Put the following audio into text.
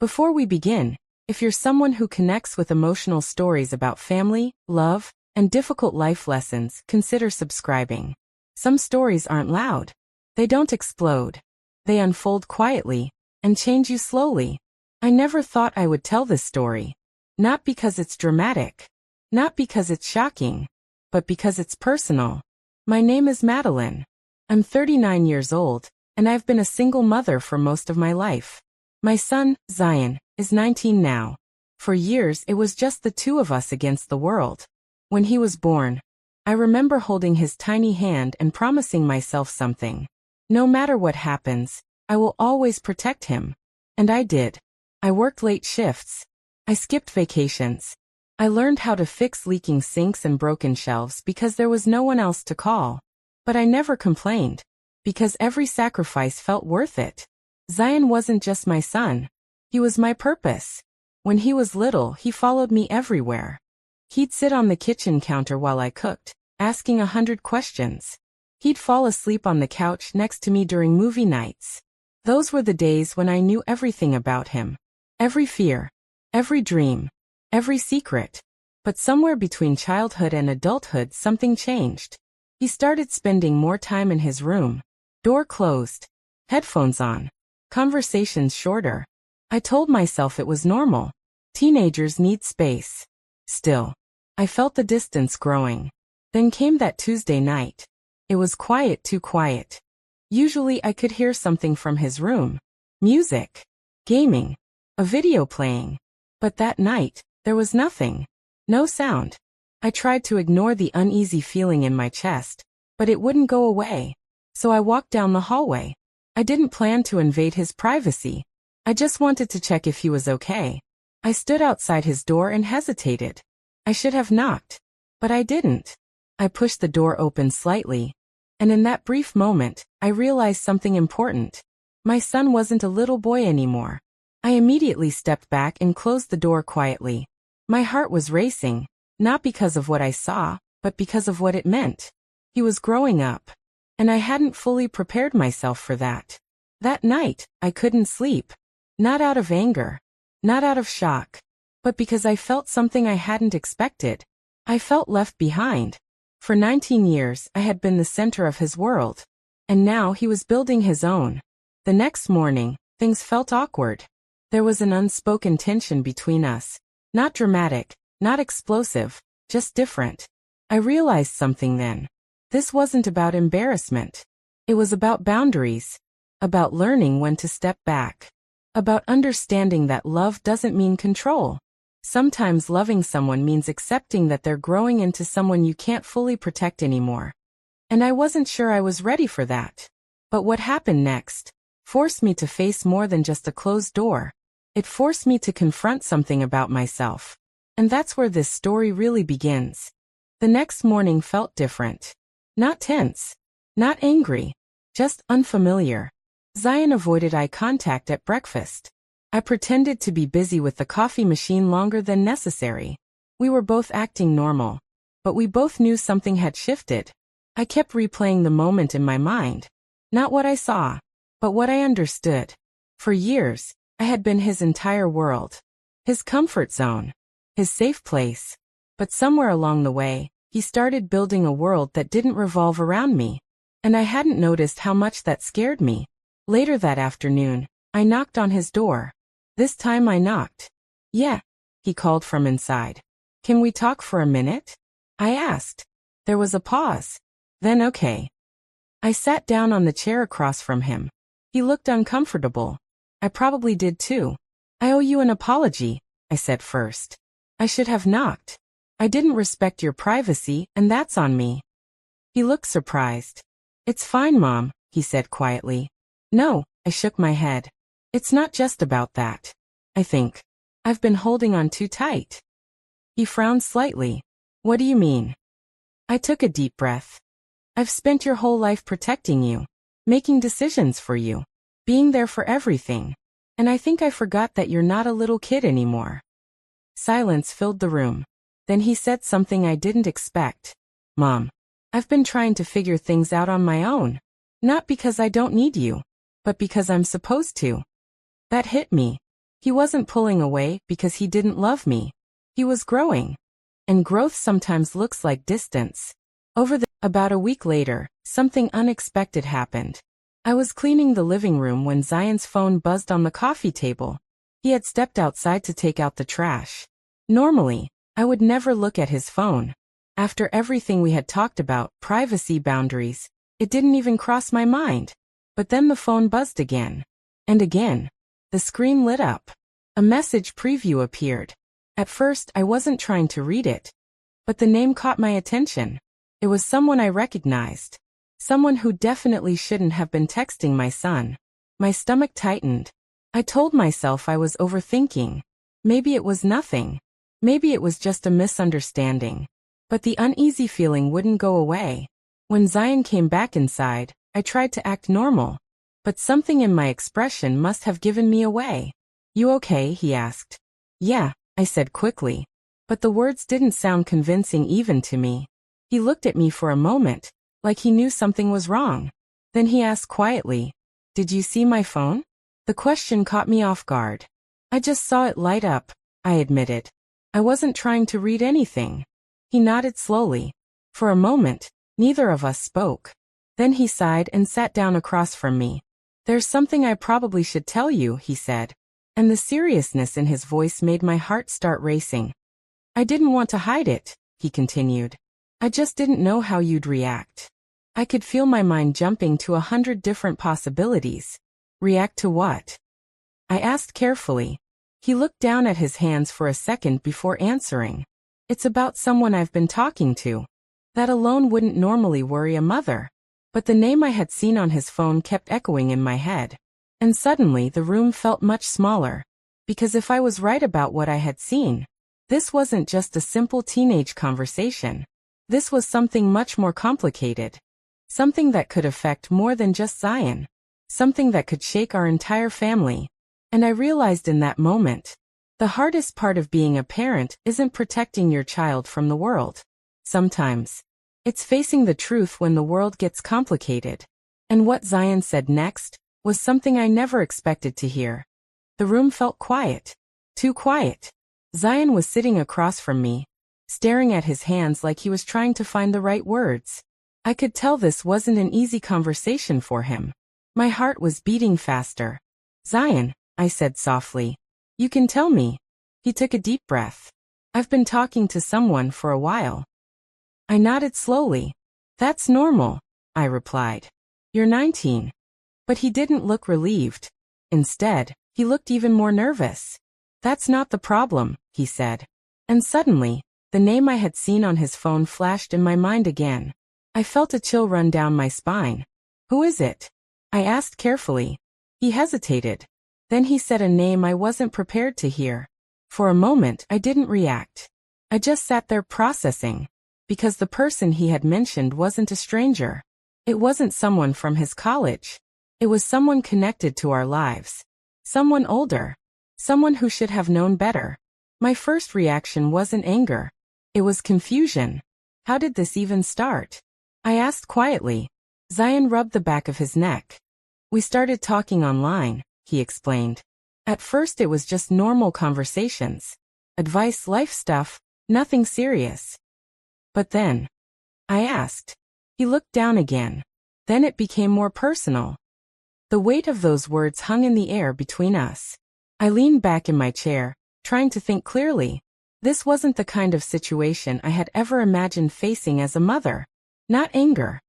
Before we begin, if you're someone who connects with emotional stories about family, love, and difficult life lessons, consider subscribing. Some stories aren't loud. They don't explode. They unfold quietly and change you slowly. I never thought I would tell this story. Not because it's dramatic. Not because it's shocking. But because it's personal. My name is Madeline. I'm 39 years old, and I've been a single mother for most of my life. My son, Zion, is 19 now. For years it was just the two of us against the world. When he was born, I remember holding his tiny hand and promising myself something. No matter what happens, I will always protect him. And I did. I worked late shifts. I skipped vacations. I learned how to fix leaking sinks and broken shelves because there was no one else to call. But I never complained, because every sacrifice felt worth it. Zion wasn't just my son. He was my purpose. When he was little, he followed me everywhere. He'd sit on the kitchen counter while I cooked, asking 100 questions. He'd fall asleep on the couch next to me during movie nights. Those were the days when I knew everything about him. Every fear, every dream, every secret. But somewhere between childhood and adulthood something changed. He started spending more time in his room. Door closed. Headphones on. Conversations shorter. I told myself it was normal. Teenagers need space. Still, I felt the distance growing. Then came that Tuesday night. It was quiet, too quiet. Usually I could hear something from his room. Music. Gaming. A video playing. But that night, there was nothing. No sound. I tried to ignore the uneasy feeling in my chest, but it wouldn't go away. So I walked down the hallway. I didn't plan to invade his privacy. I just wanted to check if he was okay. I stood outside his door and hesitated. I should have knocked. But I didn't. I pushed the door open slightly. And in that brief moment, I realized something important. My son wasn't a little boy anymore. I immediately stepped back and closed the door quietly. My heart was racing, not because of what I saw, but because of what it meant. He was growing up. And I hadn't fully prepared myself for that. That night, I couldn't sleep. Not out of anger. Not out of shock. But because I felt something I hadn't expected. I felt left behind. For 19 years, I had been the center of his world. And now he was building his own. The next morning, things felt awkward. There was an unspoken tension between us. Not dramatic, not explosive, just different. I realized something then. This wasn't about embarrassment. It was about boundaries. About learning when to step back. About understanding that love doesn't mean control. Sometimes loving someone means accepting that they're growing into someone you can't fully protect anymore. And I wasn't sure I was ready for that. But what happened next forced me to face more than just a closed door. It forced me to confront something about myself. And that's where this story really begins. The next morning felt different. Not tense. Not angry. Just unfamiliar. Zion avoided eye contact at breakfast. I pretended to be busy with the coffee machine longer than necessary. We were both acting normal. But we both knew something had shifted. I kept replaying the moment in my mind. Not what I saw, but what I understood. For years, I had been his entire world. His comfort zone. His safe place. But somewhere along the way, he started building a world that didn't revolve around me. And I hadn't noticed how much that scared me. Later that afternoon, I knocked on his door. This time I knocked. Yeah, he called from inside. Can we talk for a minute? I asked. There was a pause. Then okay. I sat down on the chair across from him. He looked uncomfortable. I probably did too. I owe you an apology, I said first. I should have knocked. I didn't respect your privacy, and that's on me. He looked surprised. It's fine, Mom, he said quietly. No, I shook my head. It's not just about that. I think I've been holding on too tight. He frowned slightly. What do you mean? I took a deep breath. I've spent your whole life protecting you, making decisions for you, being there for everything. And I think I forgot that you're not a little kid anymore. Silence filled the room. Then he said something I didn't expect. Mom, I've been trying to figure things out on my own. Not because I don't need you, but because I'm supposed to. That hit me. He wasn't pulling away because he didn't love me. He was growing. And growth sometimes looks like distance. About a week later, something unexpected happened. I was cleaning the living room when Zion's phone buzzed on the coffee table. He had stepped outside to take out the trash. Normally, I would never look at his phone. After everything we had talked about, privacy boundaries, it didn't even cross my mind. But then the phone buzzed again. And again. The screen lit up. A message preview appeared. At first, I wasn't trying to read it. But the name caught my attention. It was someone I recognized. Someone who definitely shouldn't have been texting my son. My stomach tightened. I told myself I was overthinking. Maybe it was nothing. Maybe it was just a misunderstanding. But the uneasy feeling wouldn't go away. When Zion came back inside, I tried to act normal. But something in my expression must have given me away. "You okay?" he asked. "Yeah," I said quickly. But the words didn't sound convincing even to me. He looked at me for a moment, like he knew something was wrong. Then he asked quietly, "Did you see my phone?" The question caught me off guard. "I just saw it light up," I admitted. "I wasn't trying to read anything." He nodded slowly. For a moment, neither of us spoke. Then he sighed and sat down across from me. "There's something I probably should tell you," he said. And the seriousness in his voice made my heart start racing. "I didn't want to hide it," he continued. "I just didn't know how you'd react." I could feel my mind jumping to 100 different possibilities. React to what? I asked carefully. He looked down at his hands for a second before answering. "It's about someone I've been talking to." That alone wouldn't normally worry a mother. But the name I had seen on his phone kept echoing in my head. And suddenly the room felt much smaller. Because if I was right about what I had seen, this wasn't just a simple teenage conversation. This was something much more complicated. Something that could affect more than just Zion. Something that could shake our entire family. And I realized in that moment, the hardest part of being a parent isn't protecting your child from the world. Sometimes, it's facing the truth when the world gets complicated. And what Zion said next was something I never expected to hear. The room felt quiet. Too quiet. Zion was sitting across from me, staring at his hands like he was trying to find the right words. I could tell this wasn't an easy conversation for him. My heart was beating faster. "Zion," I said softly, "you can tell me." He took a deep breath. "I've been talking to someone for a while." I nodded slowly. "That's normal," I replied. "You're 19. But he didn't look relieved. Instead, he looked even more nervous. "That's not the problem," he said. And suddenly, the name I had seen on his phone flashed in my mind again. I felt a chill run down my spine. "Who is it?" I asked carefully. He hesitated. Then he said a name I wasn't prepared to hear. For a moment, I didn't react. I just sat there processing. Because the person he had mentioned wasn't a stranger. It wasn't someone from his college. It was someone connected to our lives. Someone older. Someone who should have known better. My first reaction wasn't anger. It was confusion. How did this even start? I asked quietly. Zion rubbed the back of his neck. "We started talking online," he explained. "At first it was just normal conversations. Advice, life stuff, nothing serious. But then," I asked. He looked down again. "Then it became more personal." The weight of those words hung in the air between us. I leaned back in my chair, trying to think clearly. This wasn't the kind of situation I had ever imagined facing as a mother. Not anger.